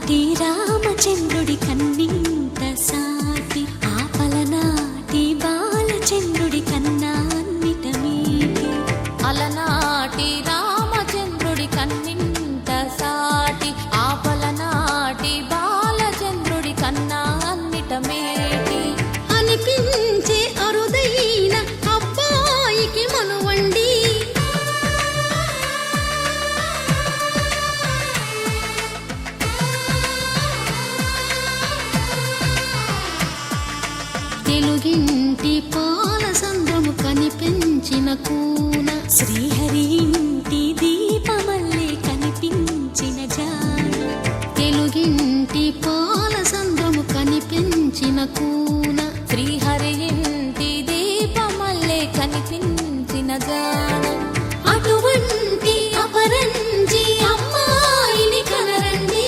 అలనాటి రామచంద్రుడి కన్నింత సాటి ఆపలనాటి బాలచంద్రుడి కన్నా అన్నిట మీటి అలనాటి రామచంద్రుడి కన్నింత సాటి ఆపలనాటి బాలచంద్రుడి కన్నా అన్నిట మేటి అనిపించే అరుదైన అబ్బాయికి మనువండి తెలుగింటి పాలసంద్రము కనిపించిన కూన శ్రీహరి ఇంటి దీపమల్లే కనిపించిన జాన తెలుగింటి పాలసంద్రము కనిపించిన కూన శ్రీహరి ఇంటి దీపమల్లే కనిపించిన జాన అటువంటి అపరంజి అమ్మాయిని కనరండి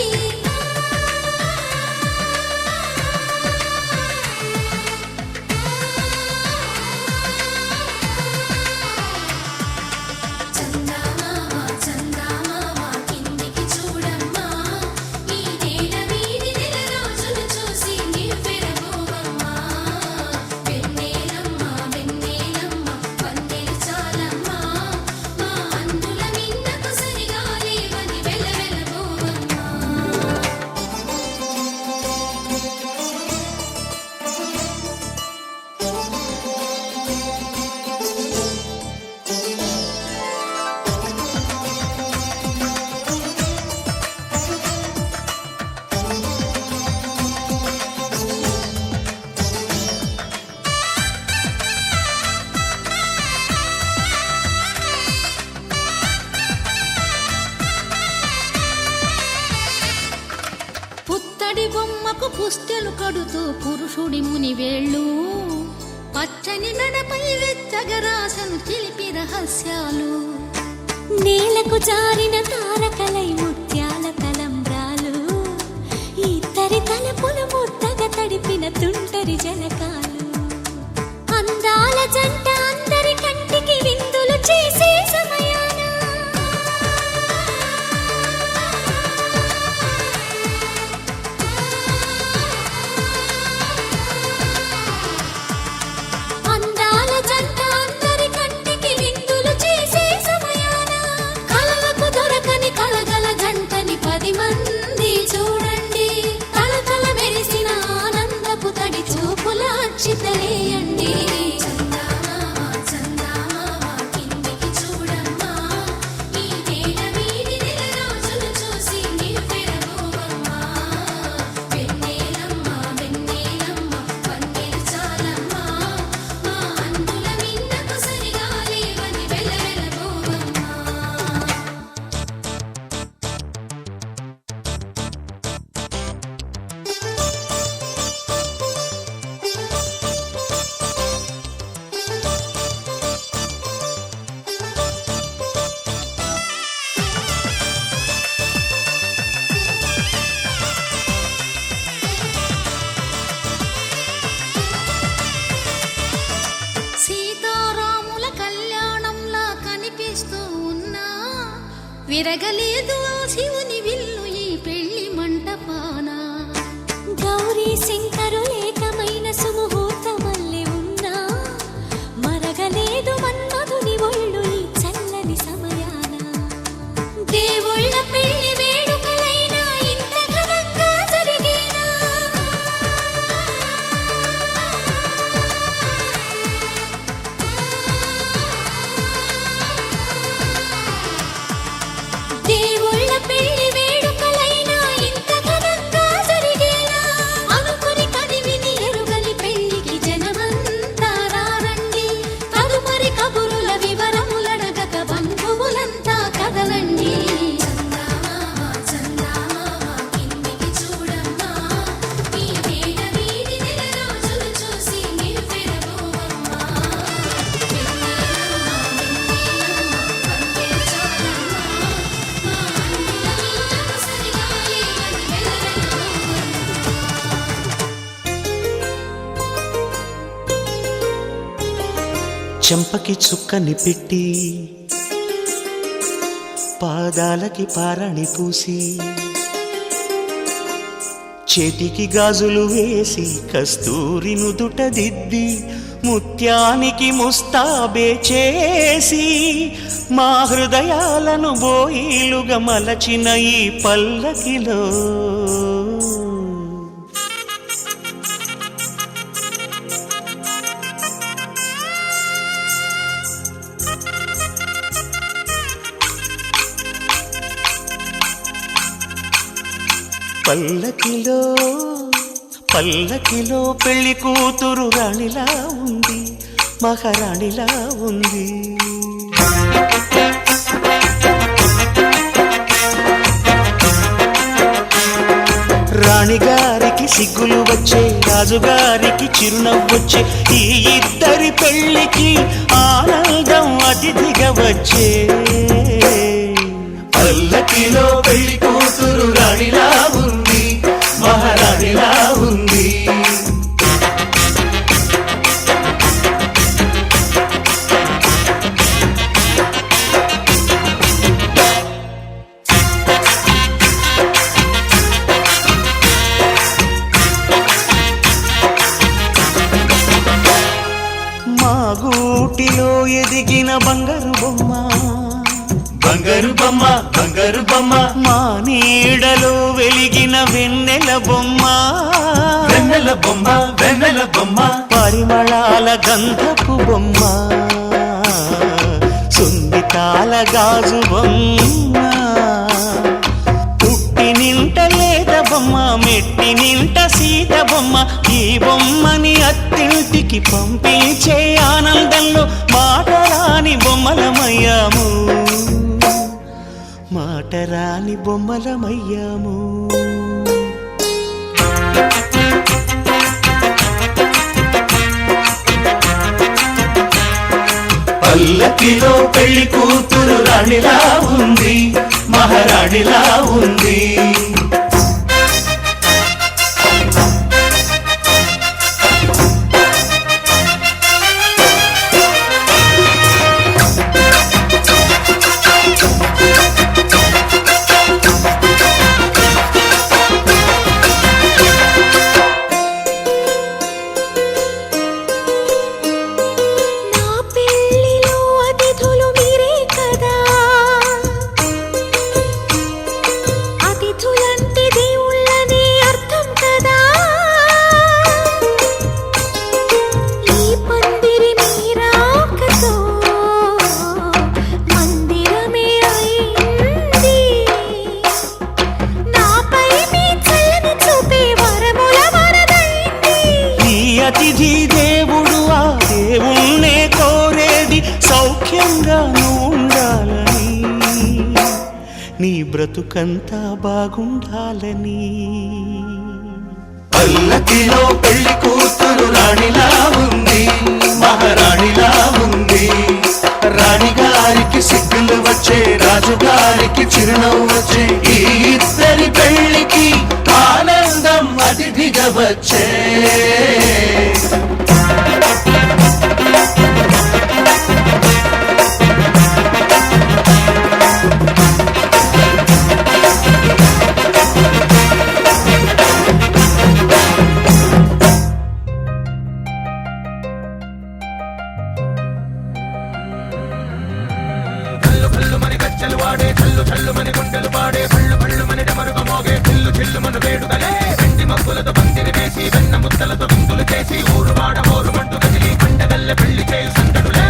పుత్తడి బొమ్మకు పుస్తెలు కడుతూ పురుషుడి ముని వేళ్ళు పచ్చని మెడపై వెచ్చగరాసను చిలిపి రహస్యాలు నేలకు జారిన తారకలై ముత్యాల తలంబ్రాలు ఇద్దరి తలపులు ముద్దగా తడిపిన తుంటరి జలకాలు అందాల జంట అందరి కంటికి విందులు చేసే సమయాన అందాల జంట అందరి కంటికి విందులు చేసే సమయాన కలలకు దొరకని కలగల జంటని 10 మంది చూడండి కలకల మెరిసిన ఆనందపు తడి చూపుల అక్షితలేయండి సీతారాముల కళ్యాణంలా కనిపిస్తూ ఉన్నా విరగలేదు ఆ శివుని విల్లు ఈ పెళ్లి మంటపాన గౌరీ శంకరులేకమైన సుముహూర్తమల్లె ఉన్నా మరగలేదు మన్మధుని ఒళ్ళు ఈ చల్లని సమయాన దేవుళ్ళ పెళ్లి వేడుకలైనా ఇంత ఘనంగా జరిగేనా దేవుళ్ళ పెళ్లి వేడుకలైనా ఇంత ఘనంగా జరిగేనా అనుకుని కదివిని ఎరుగని పెళ్లికి జనమంతా రారండి తదుపరి కబురుల వివరములడగక బంధువులంతా కదలండి చెంపకి చుక్కని పెట్టి పాదాలకి పారాణి పూసి చేతికి గాజులు వేసి కస్తూరి నుదుట దిద్ది ముత్యానికి ముస్తాబే చేసి మా హృదయాలను బోయిలుగా మలచిన ఈ పల్లకిలో పల్లకిలో పల్లకిలో పెళ్లి కూతురు రాణిలా ఉంది, మహారాణిలా ఉంది. రాణిగారికి సిగ్గులు వచ్చే, రాజుగారికి చిరునవ్వొచ్చే, ఈ ఇద్దరి పెళ్లికి ఆనందం అతిథిగా వచ్చే. పల్లకిలో పెళ్లి కూతురు రాణిలా ఉంది, మహారాణిలా ఉంది. మా గూటిలో ఎదిగిన బంగారు బొమ్మ, బంగారు బొమ్మ, బంగారు బొమ్మ, మా నీడలో వెలిగిన వెన్నెల బొమ్మ, వెన్నెల బొమ్మ, వెన్నెల బొమ్మ, పరిమళాల గంధపు బొమ్మ, సున్నితాల గాజు బొమ్మ, పుట్టి నింట లేద బొమ్మ, మెట్టి నింట సీత బొమ్మ. ఈ బొమ్మని అత్తింటికి పంపించే ఆనందంలో మాటరాని బొమ్మలమయ్యాము, మాటరాని బొమ్మలమయ్యాము. పల్లకిలో పెళ్లి కూతురు రాణిలా ఉంది, మహారాణిలా ఉంది. అతిథి దేవుడు ఆ దేవుణ్ణే కోరేది సౌఖ్యంగా ఉండాలని, నీ బ్రతుకంతా బాగుండాలని. పల్లకిలో పెళ్లి కూతురు రాణిలా ఉంది, మహారాణిలా ఉంది. రాణిగారికి సిగ్గులు వచ్చే, రాజుగారికి చిరునవ్వు వచ్చే, ఈ ఇద్దరి పెళ్లికి ఆనందం అతిథిగా వచ్చే. గజ్జలు వాడే, చల్లు చల్లు మని గుండెలు పాడే, పళ్ళు పళ్ళు మని డమరుగ మోగే, చిల్లు చిల్లు మను వేడుదలే. వెండి మబ్బులతో పందిరి వేసి, వెన్న ముద్దలతో విందులు చేసి, ఊరు వాడ ఊరు మంటు కదిలి పండగల్లె పెళ్లి చేయు సందడులే.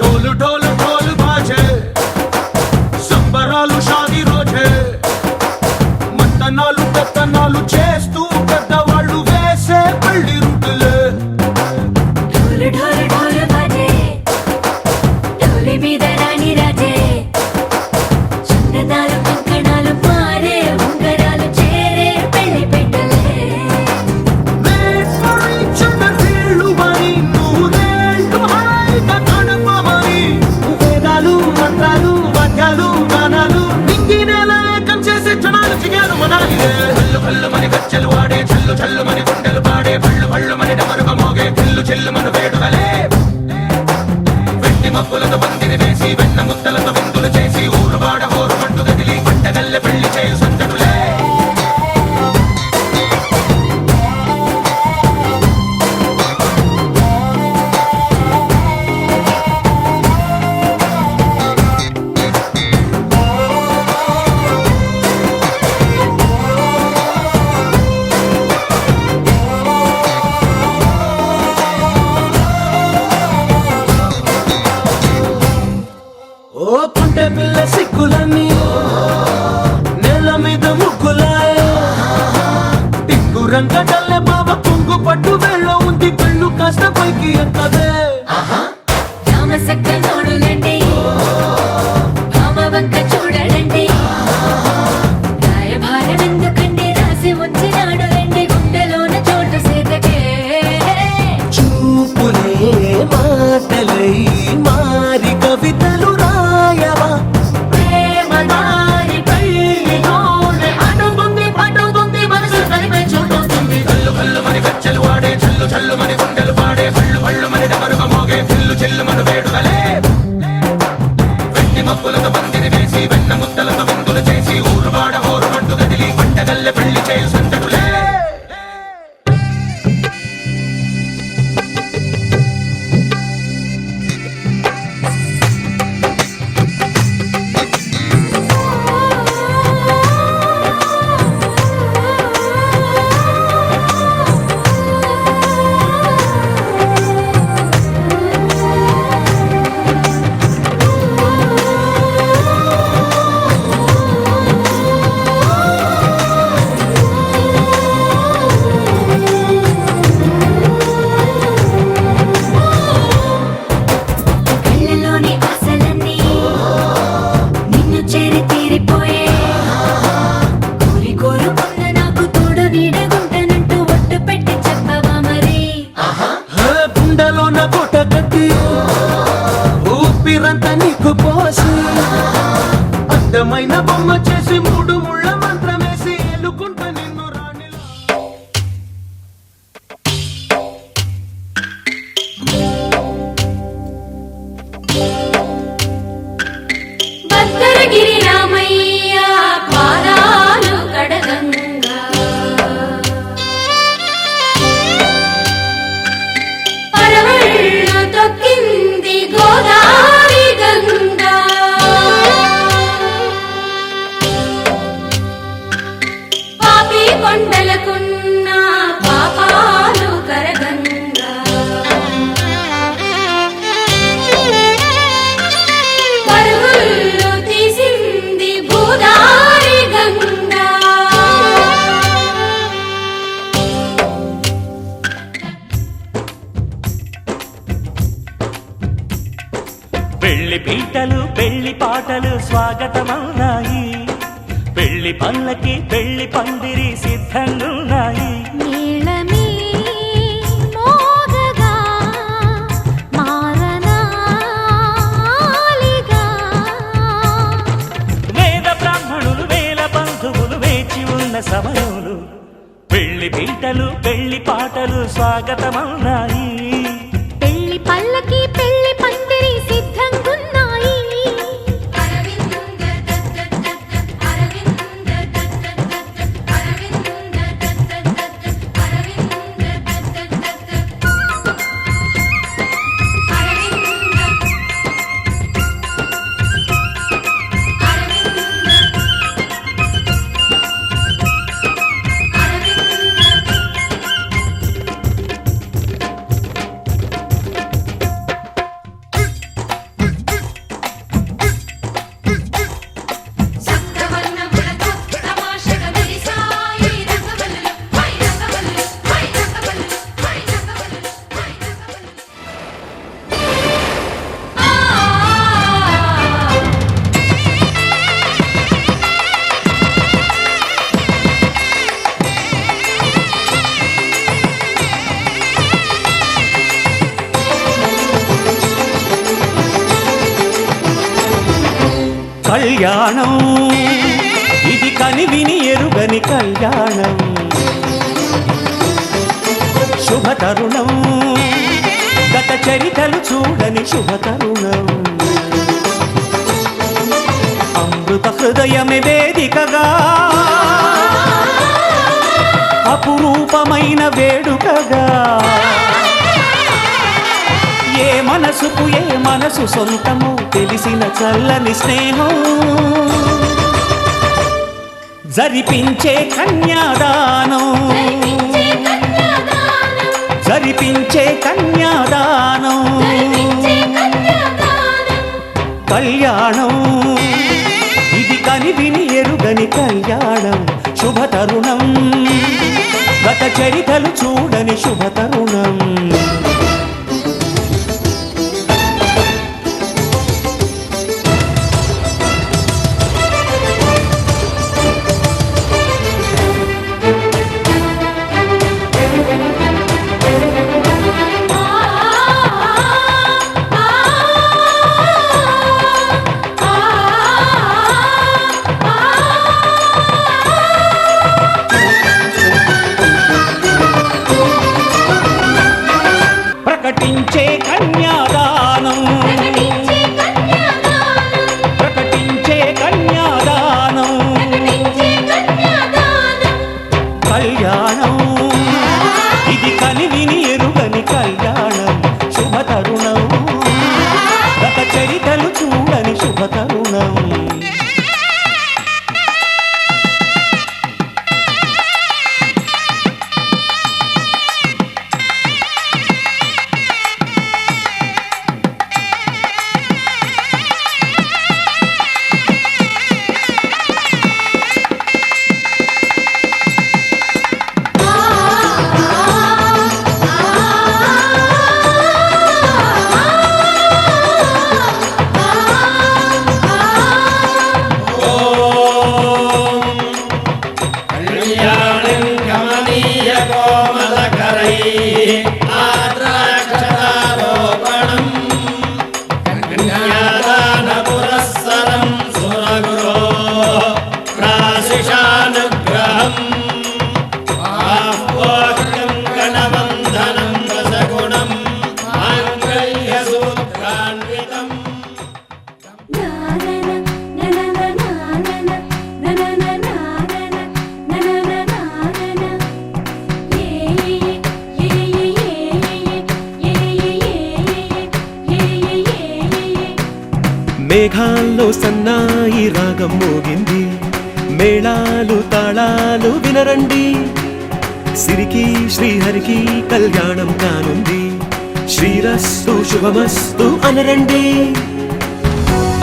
డోలు డోలు డోలు బాజే, సంబరాలు షాదీ రోజే, మత్తనాలు పెత్తనాలు చేస్తూ పెద్దవాళ్ళు వేసే పెళ్లి రుటులే. ఢోలు ఢోలు ఢోలు బాజే, ఢోలి మీద రాణి రాజే, చందనాలు కంకణాలు మారే, ఉంగరాలు చేరే పెళ్లి పెట్టలే. వీళ్ళు మరి నూరేళ్ళు హాయిగా గడపమని, వేదాలు మంత్రాలు వాద్యాలు గానాలు నింగి నేల ఏకం చేసే జనాలు జిగారు మనాలి. పళ్ళు పళ్ళు మని గజ్జలు వాడే, చల్లు చల్లు మని గుండెలు పాడే, పళ్ళు పళ్ళు మని డమరుగ మోగే, చిల్లు చిల్లు మను వేడుదలే. వెండి మబ్బులతో పందిరి వేసి వెన్న ముద్దలతో విందులు చేసి ఊరువాడ హోరు పట్టు గదిలి పంటగల్లె పెళ్లి చేయు సందడులే. ఓ కుంటే పిల్ల సిక్కులన్నీ నేల మీద ముగ్గులాయ టింగు రంగడల్లె బాబ కుంగు పట్టు వేళ్ళ ఉంది పెళ్ళు కాస్త పైకి ఎక్కదే. రామసక్క నోడులండి రామవంక చూడలండి రాయభారం ఎందుకండి రాసి ఉంచినాడు రండి గుండెలోన చోటు సేతకే. చూపులే మాటలై మారి కవితలు రాయవా ప్రేమదారి పెళ్లిలోనే అడుగుంది పట్టుకుంది మనసు కలిపే చూడుతుంది. కల్లు కల్లు మని గజ్జలు వాడే చల్లు చల్లు మని గుండెలు పాడే పళ్ళు పళ్ళు మని డమరుగ మోగే పిల్లు చెల్లు మను వేడుదలే. వెండి మబ్బులతో పందిరి వేసి వెన్న ముద్దలతో విందులు చేసి ఊరువాడ హోరు పట్టు గదిలి పంటగల్లె పెళ్లి చేయు సందడులే. కళ్ళలోని ఆశలన్నీ నిన్ను చేరి తీరిపోయే కోరి కోరుకున్న నాకు తోడు నీడగుంటానంటూ ఒట్టు పెట్టి చెప్పవా మరి. గుండెలోన కోట కట్టి ఊపిరంతా నీకు పోసి అందమైన బొమ్మ చేసి మూడు ముళ్ళ మంత్రమేసి ఎలుకుంటా నిన్ను రాణిలో. భద్రగిరి రామయ్య పాదాలు కడగంగా పరవళ్ళు తొక్కింది గోదావరి గంగా. పాపి కొండలకున్న పాపాలు కరగంగా. పరుగులు తీసింది భూదారి గంగా. పెళ్లి పీటలు పెళ్లి పాటలు స్వాగతమవునాయి, పెళ్లి పల్లకి పెళ్లి పందిరి సిద్ధంగున్నాయి. నీళమే మోగగా మారనాలిగా వేద బ్రాహ్మణులు వేల బంధువులు వేచి ఉన్న సమయంలో పెళ్లి పీటలు పెళ్లి పాటలు స్వాగతమవునాయి. పెళ్లి పల్లకి పెళ్లి పందిరి సిద్ధంగున్నాయి. కళ్యాణం ఇది కనివిని ఎరుగని కళ్యాణం, శుభ తరుణం గత చరితలు చూడని శుభ తరుణం అమృత హృదయమే వేదికగా అపురూపమైన వేడుకగా ఏ మనసుకు ఏ మనసు సొంతము తెలిసిన చల్లని స్నేహం జరిపించే కన్యాదానం జరిపించే కన్యాదానం కళ్యాణం ఇది కనివిని ఎరుగని కళ్యాణం శుభ తరుణం గత చరితలు చూడని శుభ తరుణం ప్రకటించే కన్యాదానం ప్రకటించే కన్యాదానం కళ్యాణం ఇది కనివిని ఎరుగని కళ్యాణం శుభ తరుణం గత చరితలు చూడని శుభ తరుణం మేఘాల్లో సన్నాయి రాగం మోగింది మేళాలు తాళాలు వినరండి సిరికి శ్రీహరికి కళ్యాణం కానుంది శ్రీరస్తు శుభమస్తు అనరండి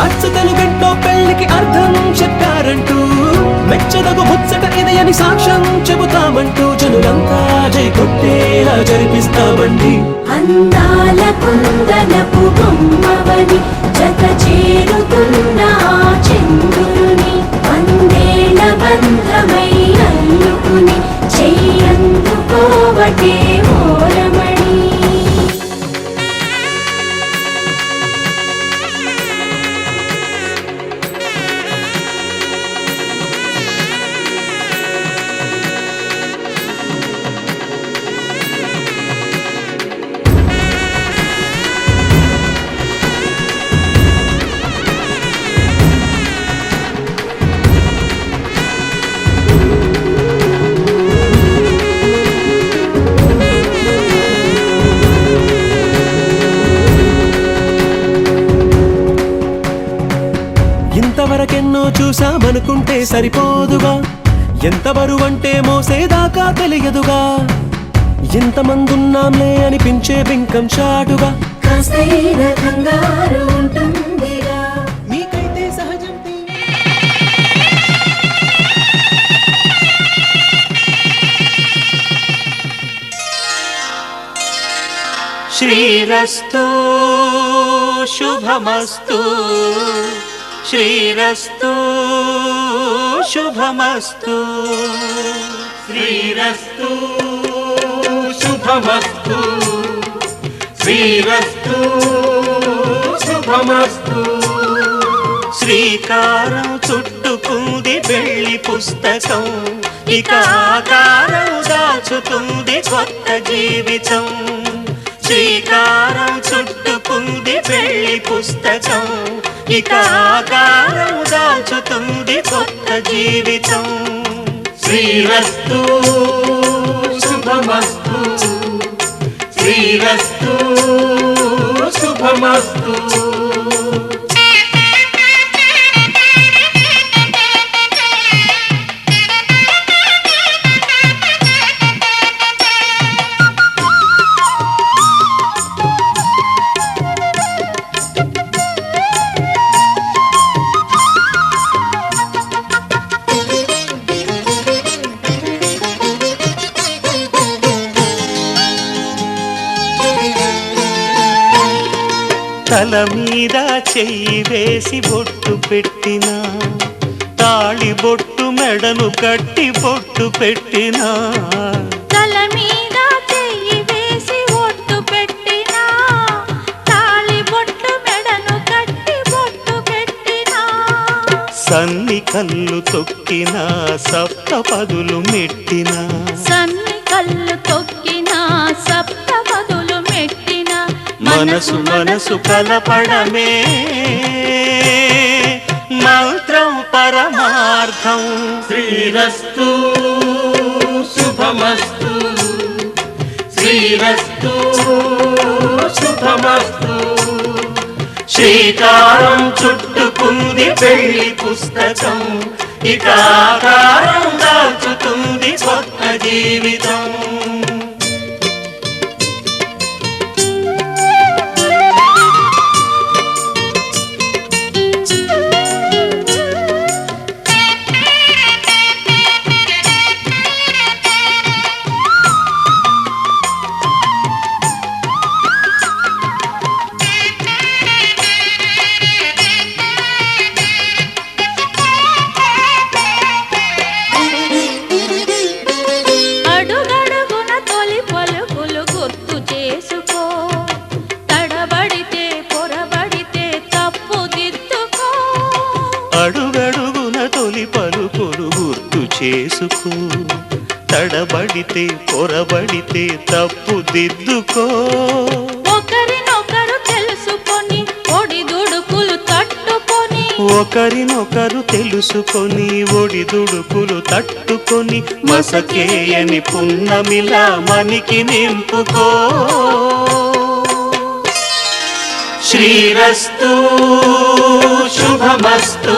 అచ్చతలు గంటో పెళ్లికి అర్థం చెప్పారంటూ మెచ్చదగు ముచ్చట ఇది అని సాక్ష్యం చెబుతామంటూ జనులంతా జై కొట్టేలా జరిపిస్తామండి అందాల కుందనపు బొమ్మవని జత చేరుతున్న ఆ చంద్రుని వందేళ్ల బంధమై అల్లుకుని చెయ్యందుకోవటే ఓరమణి ఇంతవరకెన్నో చూసామనుకుంటే సరిపోదుగా ఎంత బరువంటే మోసేదాకా తెలియదుగా ఇంతమందున్నాంలే అనిపించే బింకం చాటుగా కాస్తైన కంగారు ఉంటుందిగా మీకైతే సహజం శ్రీరస్తు శుభమస్తు శ్రీరస్తు శుభమస్తు శ్రీరస్తు శుభమస్తు శ్రీరస్తు శుభమస్తు శ్రీకారం చుట్టుకుంది పెళ్లి పుస్తకం ఇక ఆకారం దాచుతుంది కొత్త జీవితం శ్రీకారం పుస్తకం ఇక ఆకారం దాల్చుతుంది కొత్త జీవితం. శ్రీరస్తు శుభమస్తు, శ్రీరస్తు శుభమస్తు. తల మీద చెయ్యి వేసి బొట్టు పెట్టినా, తాళి బొట్టు మెడను కట్టి బొట్టు పెట్టినా, తల మీద చెయ్యి వేసి ఒట్టు పెట్టినా, తాళి బొట్టు మెడను కట్టి బొట్టు పెట్టినా, సన్ని కళ్ళు తొక్కినా సప్తపదులు మెట్టినా, సన్ని కళ్ళు తొక్కినా సప్తపదులు మెట్టినా, మనసు మనసు కలపడమే మంత్రం పరమార్థం. శ్రీరస్తు శుభమస్తు, శ్రీరస్తు శుభమస్తు. శ్రీకారం చుట్టుకుంది పెళ్లి పుస్తకం ఇక ఆకారం దాల్చుతుంది కొత్త జీవితం. అడుగడుగున తొలి పలుకులు గుర్తు చేసుకో, తడబడితే పొరబడితే తప్పు దిద్దుకో. అడుగడుగున తొలి పలుకులు గుర్తు చేసుకో, తడబడితే పొరబడితే తప్పు దిద్దుకో. ఒకరినొకరు తెలుసుకొని ఒడిదుడుకులు తట్టుకొని, ఒకరినొకరు తెలుసుకొని ఒడిదుడుకులు తట్టుకొని, మసకేయని పున్నమిలా మనికి నింపుకో. శ్రీరస్తు శుభమస్తు,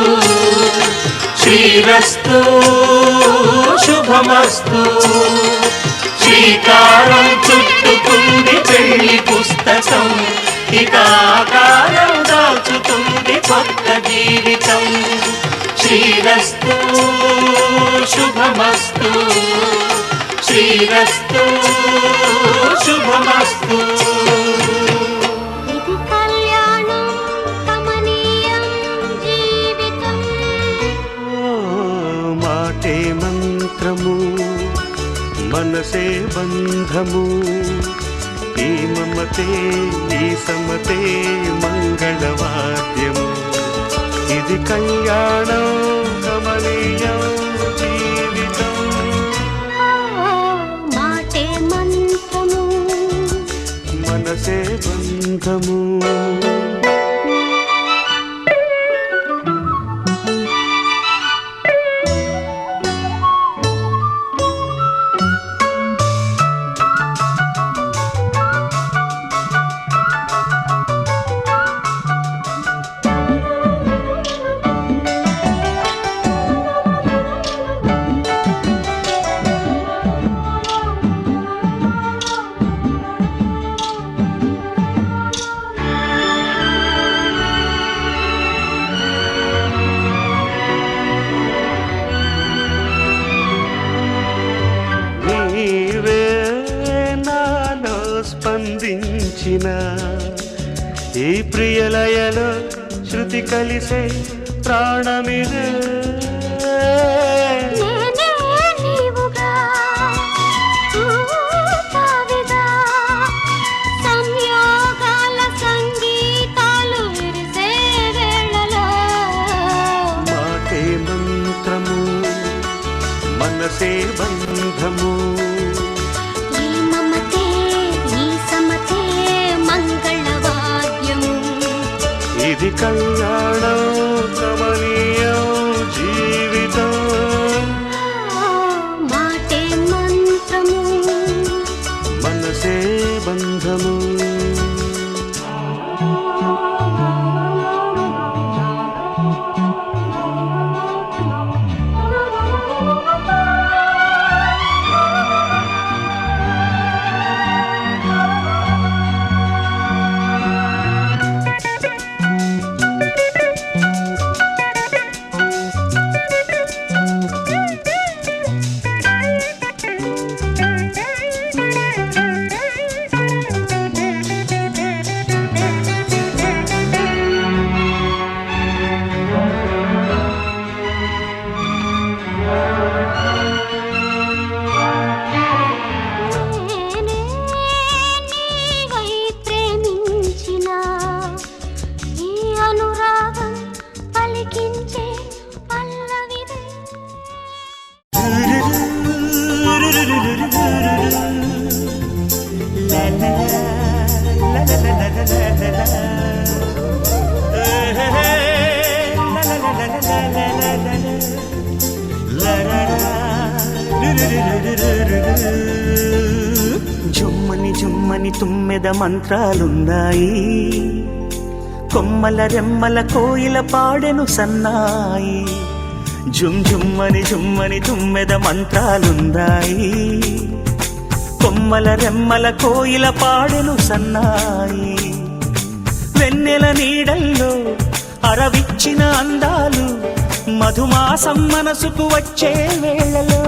శ్రీరస్తు శుభమస్తు. శ్రీకారం చుట్టుకుంది పెళ్లి పుస్తకం ఇక ఆకారం దాల్చుతుంది కొత్త జీవితం. శ్రీరస్తు శుభమస్తు, శ్రీరస్తు శుభమస్తు. ఇది కళ్యాణం కమనీయం జీవితం. మాటే మంత్రము మనసే బంధము, ఈ మమతే ఈ సమతే మంగళవాద్యము. ఇది కళ్యాణం కమనీయం జీవితం. మాటే మంత్రము మనసే బంధము. స్పందించిన ఈ ప్రియలయలో శృతి కలిసే ప్రాణమిదే. నేనే నీవుగా తావిగా సంయోగాల సంగీతాలు విరిసే వేళలో. మాటే మంత్రము మనసే బంధము, ఈ మమతే ఈ సమతే మంగళవాద్యము. ఇది కళ్యాణం కమనీయం జీవితం మాటే మంత్రము మనసే బంధము నీవై ప్రేమించిన ఈ అనురాగం పలికించే పల్లవిదే జుమ్మని జుమ్మని తుమ్మెద మంత్రాలున్నాయి కొమ్మల రెమ్మల కోయిల పాడెను సన్నాయి జుమ్ జుమ్మని జుమ్మని తుమ్మెద మంత్రాలున్నాయి కొమ్మల రెమ్మల కోయిల పాడెను సన్నాయి వెన్నెల నీడల్లో అరవిచ్చిన అందాలు మధుమాసం మనసుకు వచ్చే వేళలో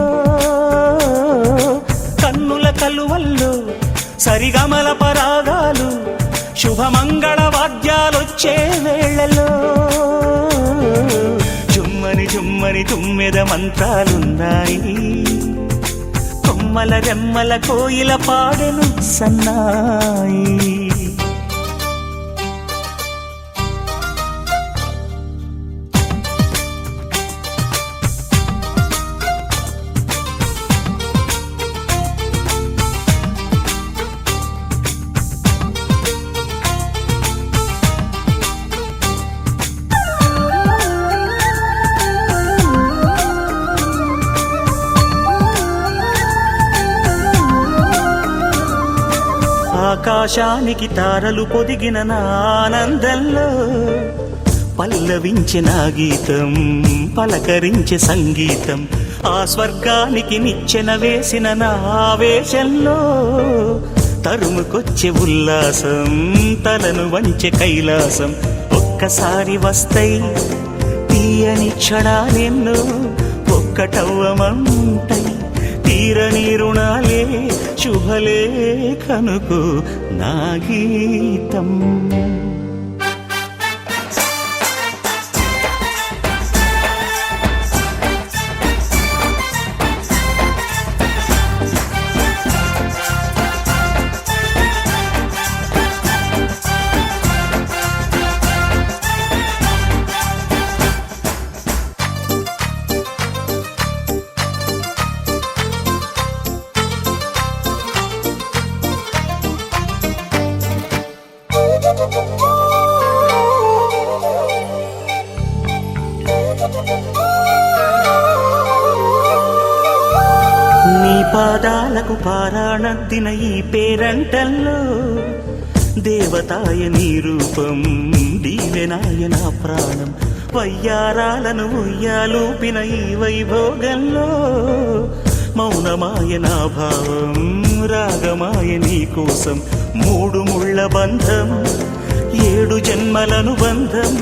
కన్నుల కలువల్లో సరిగమల పరాగాలు శుభమంగళ వాద్యాలొచ్చే వేళలో జుమ్మని జుమ్మని తుమ్మెద మంత్రాలున్నాయి కొమ్మల రెమ్మల కోయిల పాడెను సన్నాయి ఆకాశానికి తారలు పొదిగిన నా ఆనందంలో పల్లవించే నా గీతం పలకరించే సంగీతం ఆ స్వర్గానికి నిచ్చెన వేసిన నా ఆవేశంలో తరుముకొచ్చే ఉల్లాసం తలను వంచే కైలాసం ఒక్కసారి వస్తాయి తీయని క్షణాలెన్నో ఒక్కటవ్వమంటాయి తీరని రుణాలే శుభలేఖనుకు నా గీతం నీ పాదాలకు పారాణద్దిన ఈ పేరంటల్లో దేవతాయ నీ రూపం దీవెనాయ నా ప్రాణం వయ్యారాలను ఉయ్యాలూపిన ఈ వైభోగంలో మౌనమాయ నా భావం రాగమాయ నీ కోసం మూడు ముళ్ళ బంధం 7 జన్మలను బంధం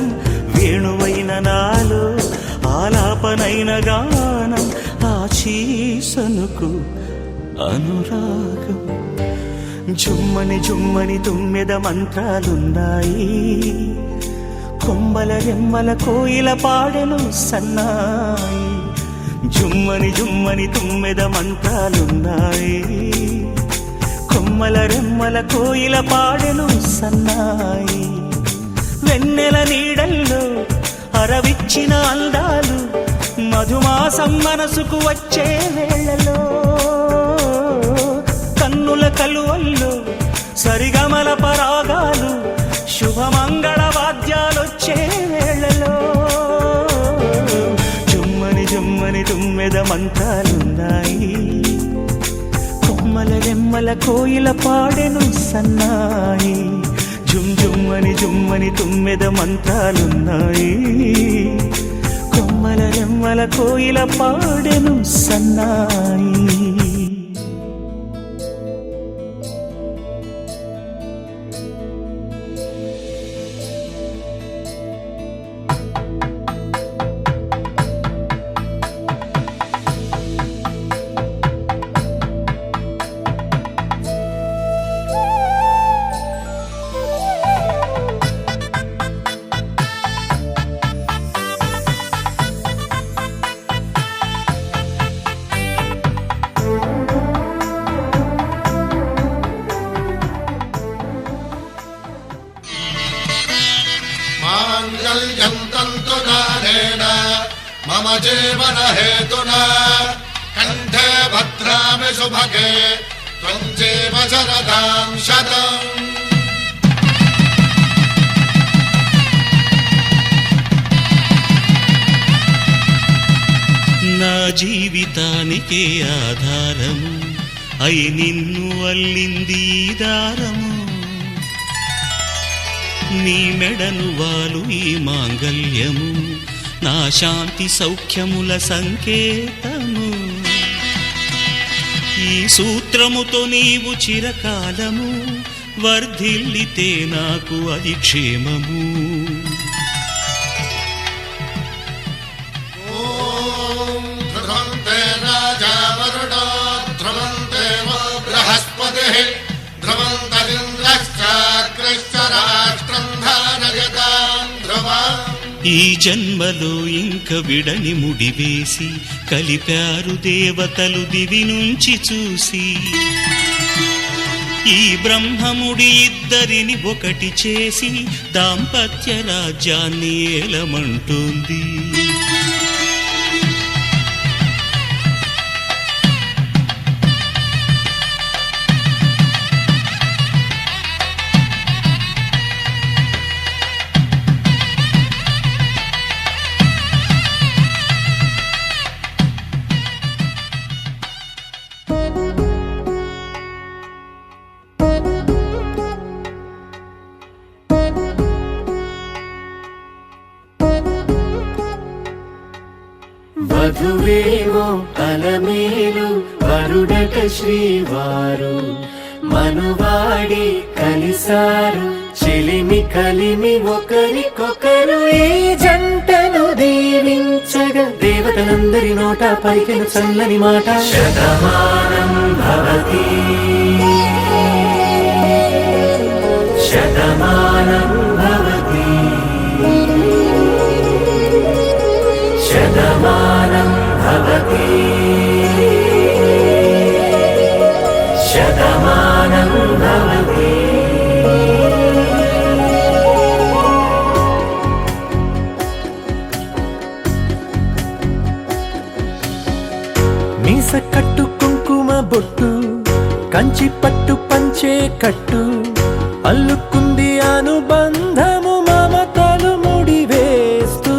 వేణువైన నాలో ఆలాపనైన గానం ఆశీసనుకు అనురాగం జుమ్మని జుమ్మని తుమ్మెద మంత్రాలున్నాయి కొమ్మల రెమ్మల కోయిల పాడెను సన్నాయి జుమ్మని జుమ్మని తుమ్మెద మంత్రాలున్నాయి కొమ్మల రెమ్మల కోయిల పాడెను సన్నాయి వెన్నెల నీడల్లో అరవిచ్చిన అందాలు మధుమాసం మనసుకు వచ్చే వేళలో కన్నుల కలువల్లో సరిగమల పరాగాలు శుభమంగళ వాద్యాలొచ్చే తుమ్మెద మంత్రాలున్నాయి. కొమ్మల రెమ్మల కోయిల పాడెను సన్నాయి. జుమ్ జుమ్మని జుమ్మని తుమ్మెద మంత్రాలున్నాయి. కొమ్మల రెమ్మల కోయిల పాడెను సన్నాయి. माङ्गल्यं तन्तुकारेण मम जीवन हेतुना कण्ठे भद्रामि सुभगे त्वं जीव शरदां शतम्. నా జీవితానికే ఆధారము అయి నిన్ను అల్లింది ఈ దారము. నీ మెడను వాలు ఈ మాంగల్యము నా శాంతి సౌఖ్యముల సంకేతము. ఈ సూత్రముతో నీవు చిరకాలము వర్ధిల్లితే నాకు అది క్షేమము. ॐ ध्रुवन्ते राजा वरुणो ध्रुवन्ते वो बृहस्पतिः ध्रुवन्तरिन्द्रश्चाग्रश्च राष्ट्रं धारयतां ध्रुवम्. ఈ జన్మలో ఇంక విడని ముడివేసి కలిపారు దేవతలు దివి నుంచి చూసి. ఈ బ్రహ్మముడి ఇద్దరిని ఒకటి చేసి దాంపత్య రాజ్యాన్ని ఏలమంటోంది. వధువేమో అలమేలు వరుడట శ్రీవారు మనువాడి కలిసారు చెలిమి కలిమి ఒకరికొకరు. ఈ జంటను దీవించగా దేవతలందరి నోట పలికిన చల్లని మాట శతమానం భవతి శతమానం భవతి శతమానం భవతి శతమానం భవతి. మీస కట్టు కుంకుమ బొట్టు కంచి పట్టు పంచే కట్టు అల్లుకుంది అనుబంధము మమతలు ముడివేస్తూ.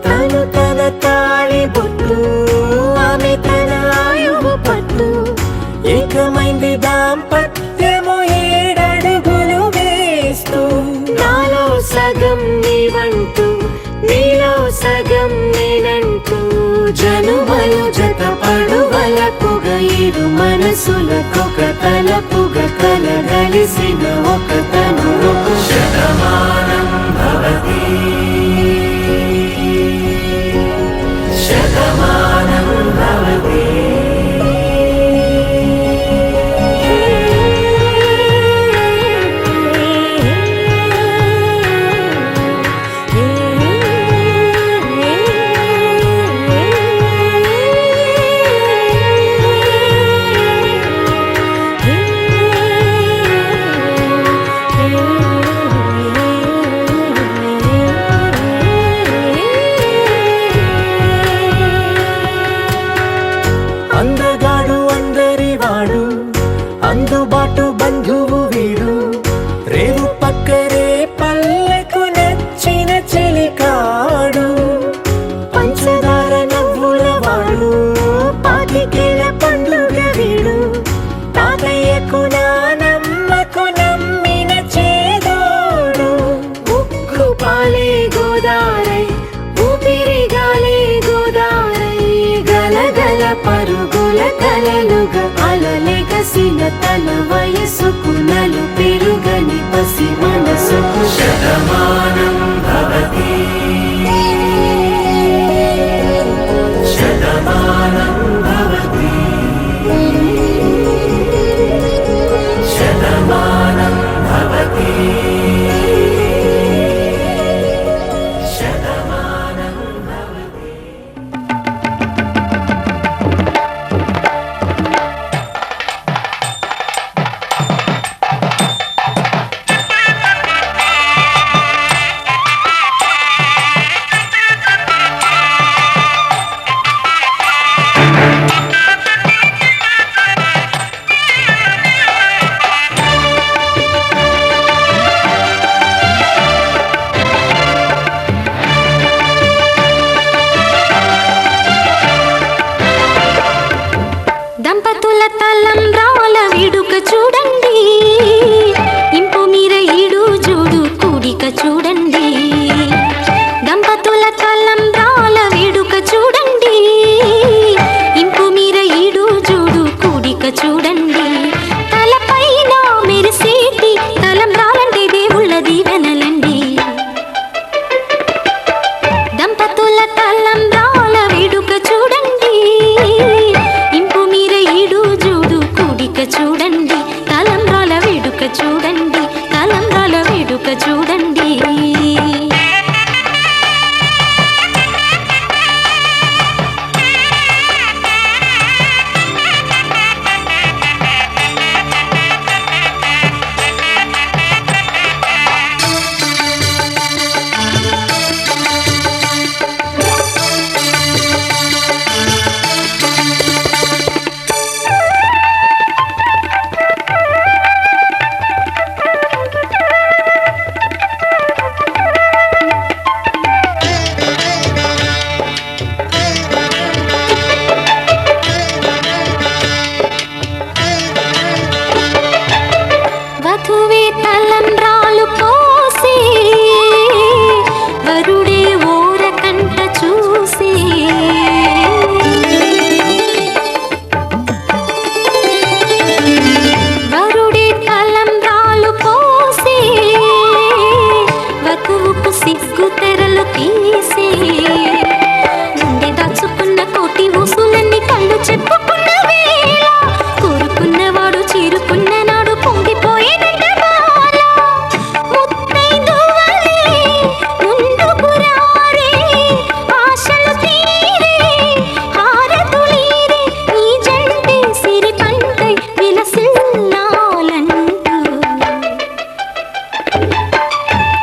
తను తన తాళి బొట్టు ఆమె తన ఆయువు పట్టు ఏకమైంది దాంపత్యము 7 అడుగులు వేస్తూ. నాలో సగం నీవంటూ నీలో సగం నేనంటూ జనుమలు జత పడువలపుగ ఇరు మనసులకొక తలపుగ కలగలిసిన ఒక తను. శతమానం భవతి శతమానం భవతి. కలలుగా అలలెగసిన తన వయసుకు నలు పెరుగని పసి మనసుకు శతమానం భవతి శతమానం భవతి శతమానం భవతి శతమానం భవతి. దంపతుల తలంబ్రాల వేడుక చూడండి, ఇంపు మీర ఈడు జోడు కూడిక చూడండి. దంపతుల తలంబ్రాల వేడుక చూడండి, ఇంపు మీర ఈడు జోడు కూడిక చూడండి. తలపైన మెరిసేటి తలంబ్రాలంటే దేవుళ్ళ దీవెనలండి. దంపతుల తలంబ్రాల వేడుక చూడండి, ఇంపు మీర ఈడు జోడు కూడిక చూడండి. తలంబ్రాల వేడుక చూడండి, తలంబ్రాల వేడుక చూడండి. వధువే తలంబ్రాలు పోసే, వరుడే ఓరకంట చూసే. వరుడే తలంబ్రాలు పోసే, వధువుకు సిగ్గు తెరలు తీసే. గుండె దాచుకున్న కోటి ఊసులన్నీ కళ్ళు చెప్పుకున్న వేళ, కోరుకున్నవాడు చేరుకున్న నాడు పొంగిపోయేదంట బాల. ముత్తైదువలే ముందుకు రారే, ఆశలు తీరే హారతులీరే, ఈ జంటే సిరి పంటై విలసిల్లాలంటూ.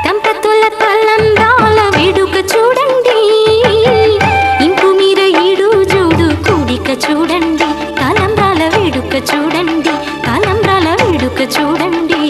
దంపతుల తలంబ్రాల వేడుక చూడండి, ఇంపు మీర ఈడు జోడు కూడిక చూడండి. తలంబ్రాల వేడుక చూడండి, తలంబ్రాల వేడుక చూడండి.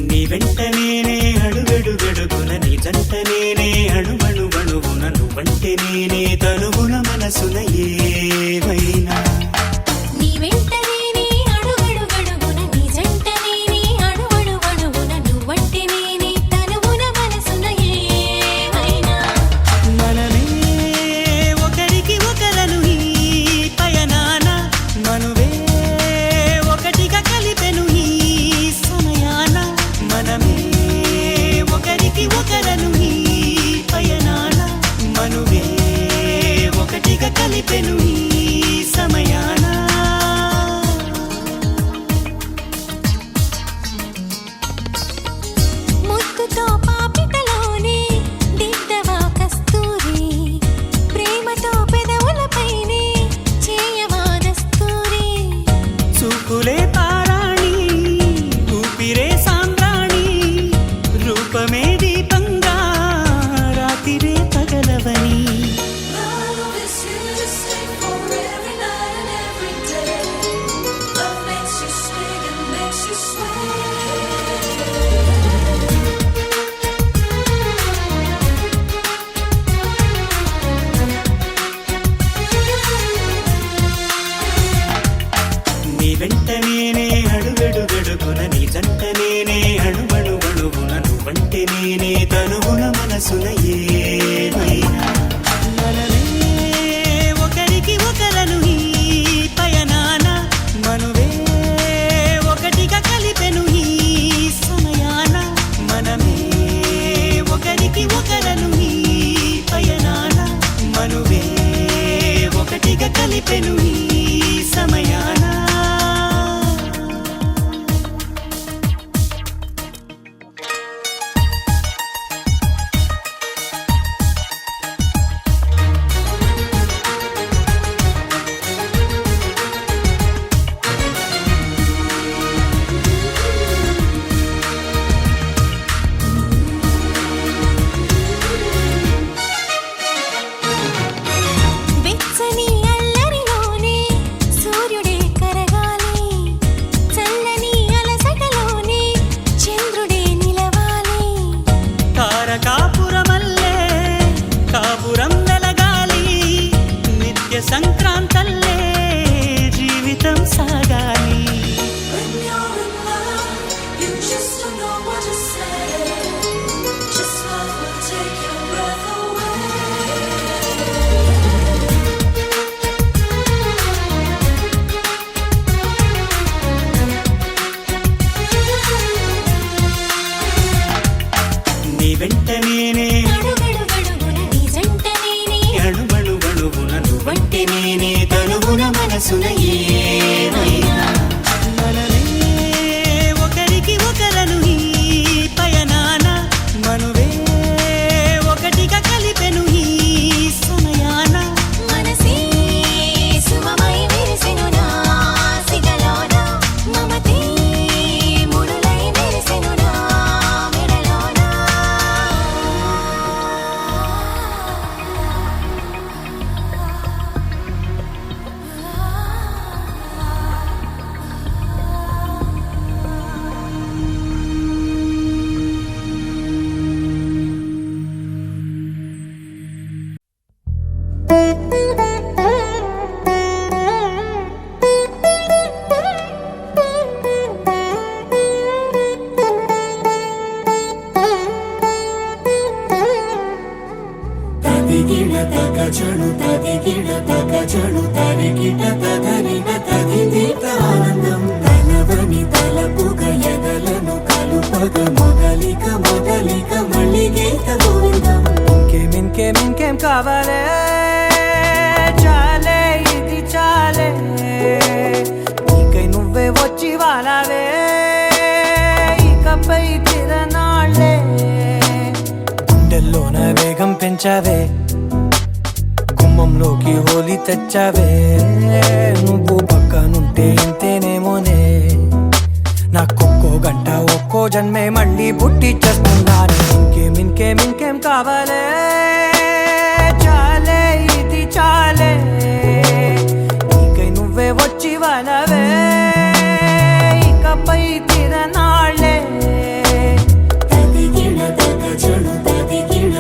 నీ వెంట నేనే అడుగడుగడుగున, నీ జంట నేనే అణువణువణువున, నువ్వంటే నేనే తనుగుణ మనసున ఏవైనా. నీ వెంట నేనే అడుగడుగడుగున, నీ జంట నేనే అణువణువణువున, నువ్వంటే నేనే తనువున మనసున ఏమైనా. మనమే ఒకరికి ఒకరను ఈ పయనాన, మనువే ఒకటిగా కలిపెను ఈ సమయాన. మనమే కలిపెను ఈ సమయాన ముద్దుతో పాపిటలోనే దిద్దవా కస్తూరి ప్రేమతో పెదవులపైనే చేయవా దస్తూరి చూపులే పారాణి ఊపిరే సాంద్రాణి రూపమే దీపంగా రాతిరే పగలవని Love is here to stay for every night and every day. Love makes you swing and makes you sway. నీ వెంట నేనే అడుగడుగడుగున నీ జంట నేనే అణువణువణువున నువ్వంటే నేనే తనువున మనసున ఏమైనా మనమే ఒకరికి ఒకరను ఈ పయనాన మనువే ఒకటిగా కలిపెను ఈ సమయాన మనమే ఒకరికి ఒకరను ఈ పయనాన మనువే ఒకటిగా కలిపెను ఈ సమయాన వెచ్చని అల్లరిలోనే సూర్యుడే కరగాలి చల్లని అలసటలోనే చంద్రుడే నిలవాలి తారకాపురమల్లే కాపురం వెలగాలి నిత్య సంక్రాంతల్లే జీవితం సాగాలి When you're in love, you just don't know what to say. Just love will take your breath away. నీ వెంట నేనే అడుగడుగడుగున నీ జంట నేనే అణువణువణువున నువ్వంటే నేనే తనువున మనసున ఏమైనా మనమే ఒకరికి ఒకరను ఈ పయనాన మనువే ఒకటిగా కలిపెను ఈ సమయాన మనసే సుమమై విరిసెను నా సిగలోన మమతే ముడులై మెరిసెను నా మెడలోన తదిగిడ తగజను తదిగిడ తగజను తరిగిట తదరిన తదిదీత ఆనందం తలవని తలపుగ ఎదలను కలుపగ మొదలిక మొదలిక మళ్ళీ గీత గోవిందం ఇంకేం కావాలే చాలే ఇది చాలే నీకై నువ్వే వచ్చి వాలావే ఇకపై తిరనాళ్ళే గుండెల్లోన వేగం పెంచావే గుమ్మంలోకి హోలీ తెచ్చావే నువ్వు పక్కనుంటే ఇంతేనేమోనే నాకొక్కో గంట ఒక్కో జన్మే మళ్ళీ పుట్టి చేస్తున్నాను ఇంకేం కావాలే చాలే ఇది చాలే నీకై నువ్వే వచ్చి వాలవే ఇకపై తిరనాళ్ళే తదిగిడ తగజను తరిగిట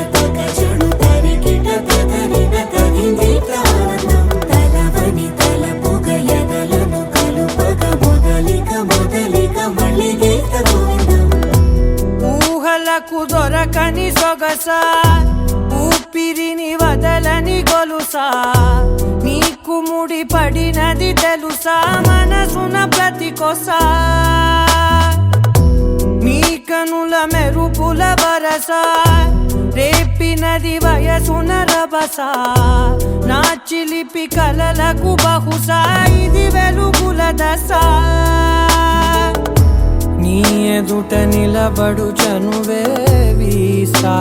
తదరిన తదిదీత ఆనందం తలవని తలపుగ ఎదలను కలుపగ మొదలిక మళ్ళీ గీత గోవిందం ఊహలకు దొరకని సొగస ఊపిరిని వదలని గొలుసా నీకు ముడి పడినది తెలుసా మనసున ప్రతి కొసా నీ కనుల మెరుపుల వరస రేపినది వయసున రభస నా చిలిపి కలలకు బహుశా ఇది వెలుగుల దశ నీ ఎదుట నిలబడు చనువే వీసా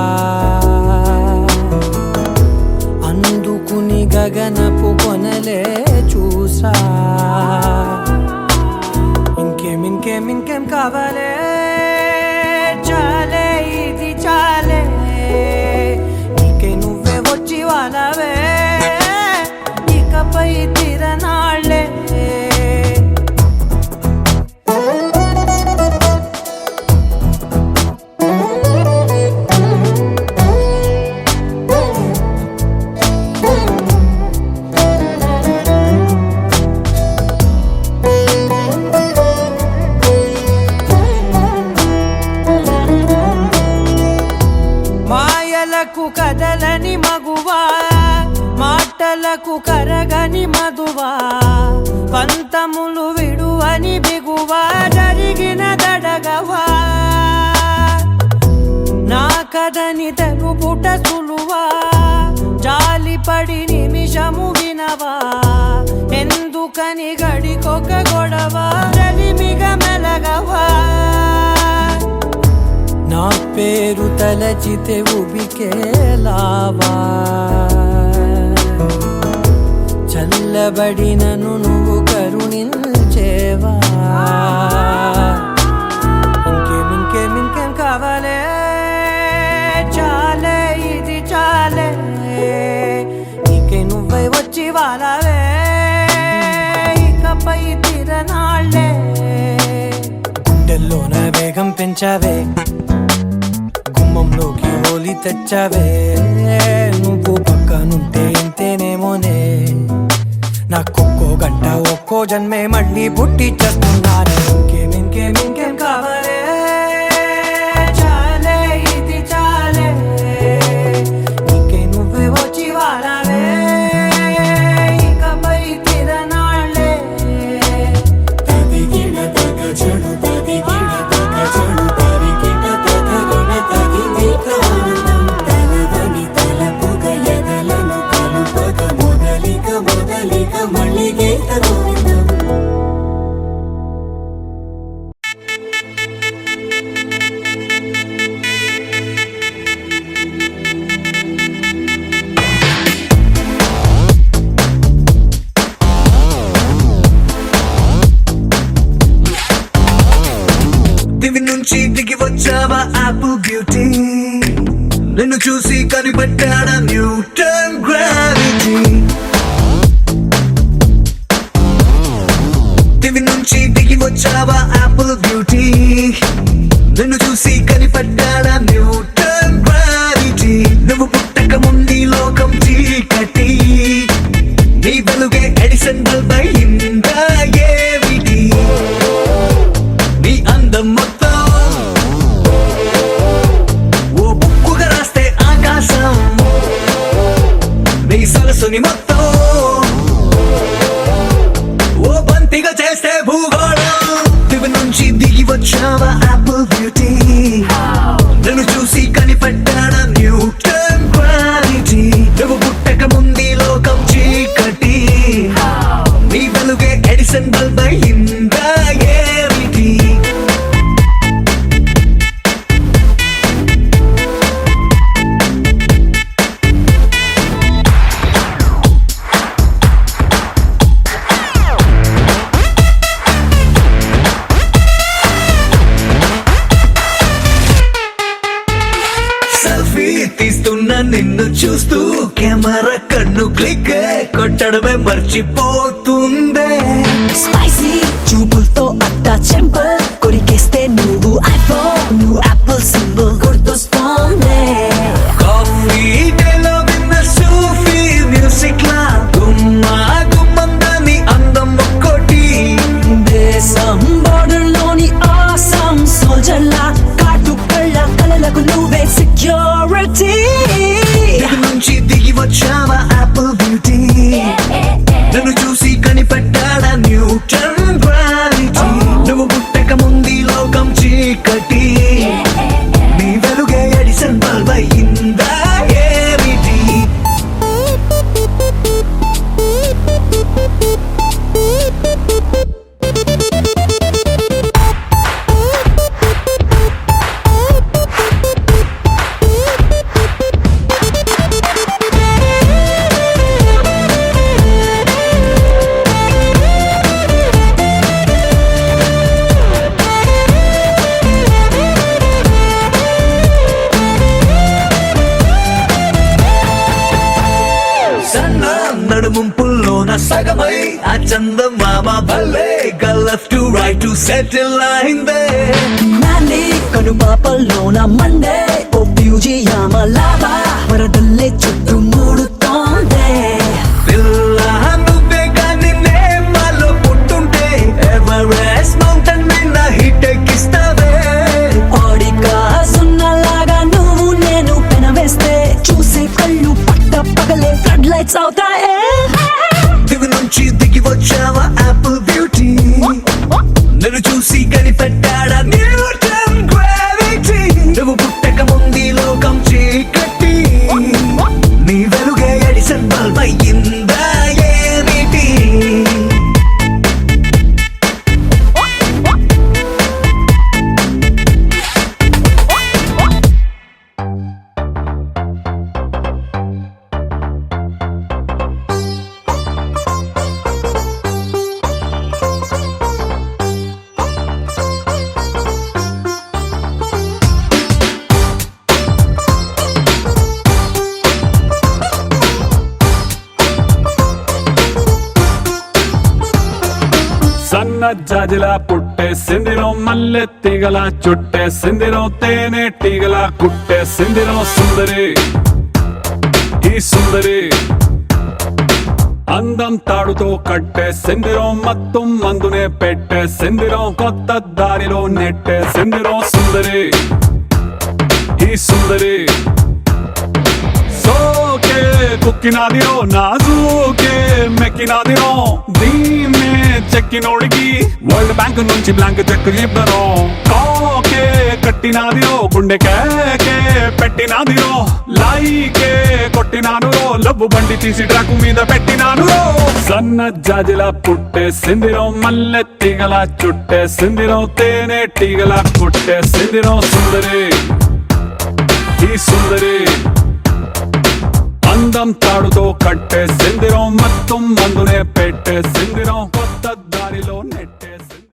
అందుకుని గగనపు కొనలే చూసా ఇంకేం కావాలే చాలే ఇది చాలే నీకే నువ్వే వచ్చి వాళ్ళవే ఇకపై తిరనాళ్ళే కదలని మగువా మాటలకు కరగని మధువా పంతములు విడువని బిగువా జరిగిన దడగవా నా కథని తెలుపుట సులువా జాలిపడి నిమిషము వినవా ఎందుకని గడికొక గొడవ రలిమిగ మెలగవా నా పేరు తలచితే ఉబికేలావా చల్లబడినను నువ్వు కరుణించేవా ఇంకేం కావాలే చాలే ఇది చాలే నీకే నువ్వై వచ్చి వాళ్ళవే ఇకపై తిరనాళ్ళే గుండెల్లోన వేగం పెంచావే గుమ్మంలోకి హోలీ తెచ్చావే నువ్వు పక్కనుంటే ఇంతేనేమోనే నాకొక్కో గంట ఒక్కో జన్మే మళ్ళీ పుట్టి చేస్తున్నానే ఇంకేం కావాలే చాలే ఇది చాలే నీకే నువ్వే వచ్చి వాళ్ళవే ఇకపై తిరనాళ్ళే తదిగిన తగ చెడు తదిగిన తగ చెడు తరిగిన తగగిన తగిని ప్రాణం తలవని తలపుగ ఎదలను కలుపగ మొదలిక మళ్ళీ గీత గోవిందం దివి నుంచి దిగి వచ్చావా యాపిల్ బ్యూటీ నిన్ను చూసి కనిపెట్టాడా న్యూటన్ గ్రావిటీ దివి నుంచి దిగి వచ్చావా యాపిల్ బ్యూటీ నిన్ను చూసి కనిపెట్టాడా న్యూటన్ గ్రావిటీ నువ్వు పుట్టక ముందు లోకం చీకటి నీ వెలుగే ఎడిసన్ బల్బ్ అయిందా ఏమిటి నీ అందం మొత్తం ఓ బుక్కుగా రాస్తే ఆకాశం నీ సరస్సుని మొత్తం ఓ బంతిగా చేస్తే భూగోళం దివి నుంచి దిగి వచ్చావా యాపిల్ బ్యూటీ నన్ను చూసి కనిపెట్టాడా న్యూటన్ గ్రావిటీ నువ్వు పుట్టక ముందు లోకం చీకటి నీ వెలుగే ఎడిసన్ బల్బ్ అయిందా ఏమిటి సెల్ఫీ తీస్తున్నా నిన్ను చూస్తూ కెమెరా కన్ను క్లిక్ కొట్టడమే మర్చిపోతుందే స్పైసీ చూపులతో అట్టా చెంపల్ కొరికేస్తే నువ్వు ఐఫోన్ నువ్వు యాపిల్ సింబల్ గుర్తొస్తోంది కాఫీ డేలో విన్న సూఫీ మ్యూజిక్ లా గుమ్మందాని అందం ఒక్కోటి దేశం బోర్డర్ లోని ఆసం సోల్జర్ లా కాటు కళ్ళ కలలకు నువ్వే సెక్యూరిటీ దిగి నుంచి దిగి వచ్చావా యాపిల్ బ్యూటీ నన్ను చూసి కనిపెట్టాడా న్యూటన్ గ్రావిటీ నువ్వు పుట్టక ముందు లోకం చీకటి నడుముంపుల్లోన సగమై ఆ చందమామ భలే left to right to settle అయిందే నాని కనుపాపల్లోన మండే ఓ ఫ్యూజియామ లావా వరదల్లే చుట్టూ మూడుతోందే పిల్ల నువ్వే గాని నేమాలో పుట్టుంటే ఎవరెస్ట్ మౌంటైన్ మీద హిట్ ఎక్కిస్తావే ఆడికా సున్నలాగా నువ్వు నేను పెనవేస్తే చూసే కళ్ళు పట్ట పగలే ఫ్లడ్ లైట్స్ అవుతాయే దిగు నుంచి దిగి వచ్చావా యాపిల్ బ్యూటీ నన్ను చూసి కనిపెట్టాడా న్యూటన్ గ్రావిటీ నువ్వు పుట్టక ముందు లోకం చీకటి నీ వెలుగే ఎడిసన్ బల్బ్ అయ్యిందా ఏమిటి సన్న జాజిలా పుట్టే సిందిరం మల్లె తీగల చుట్టే సిందిరం తేనె టీగల కుట్టే సిందిరం సుందరి ఈ సుందరి అందం తాడుతో కట్టే సిందిరం మత్తం మందునే పెట్టే సిందిరం కొత్త దారిలో నెట్టే సిందిరం సుందరి ఈ సుందరి సోకే కుక్కినాదిరో నాజూకే మెక్కినాదిరో దీన్నే చెక్కినోడికి వరల్డ్ బ్యాంక్ నుంచి బ్లాంక్ చెక్ ఇవ్వరో కాకే కట్టినాదిరో గుండె కేకే పెట్టినాదిరో లైకే కొట్టినాను లబ్బు బండి తీసి ట్రాకు మీద పెట్టినాను సన్న జాజిలా పుట్టే సిందిరం మల్లె తీగల చుట్టే సిందిరం తేనె టీగల కుట్టే సిందిరం సుందరి ఈ సుందరి అందం తాడుతో కట్టే సిందిరం మొత్తం మందునే పెట్టే సిందిరం కొత్త దారిలో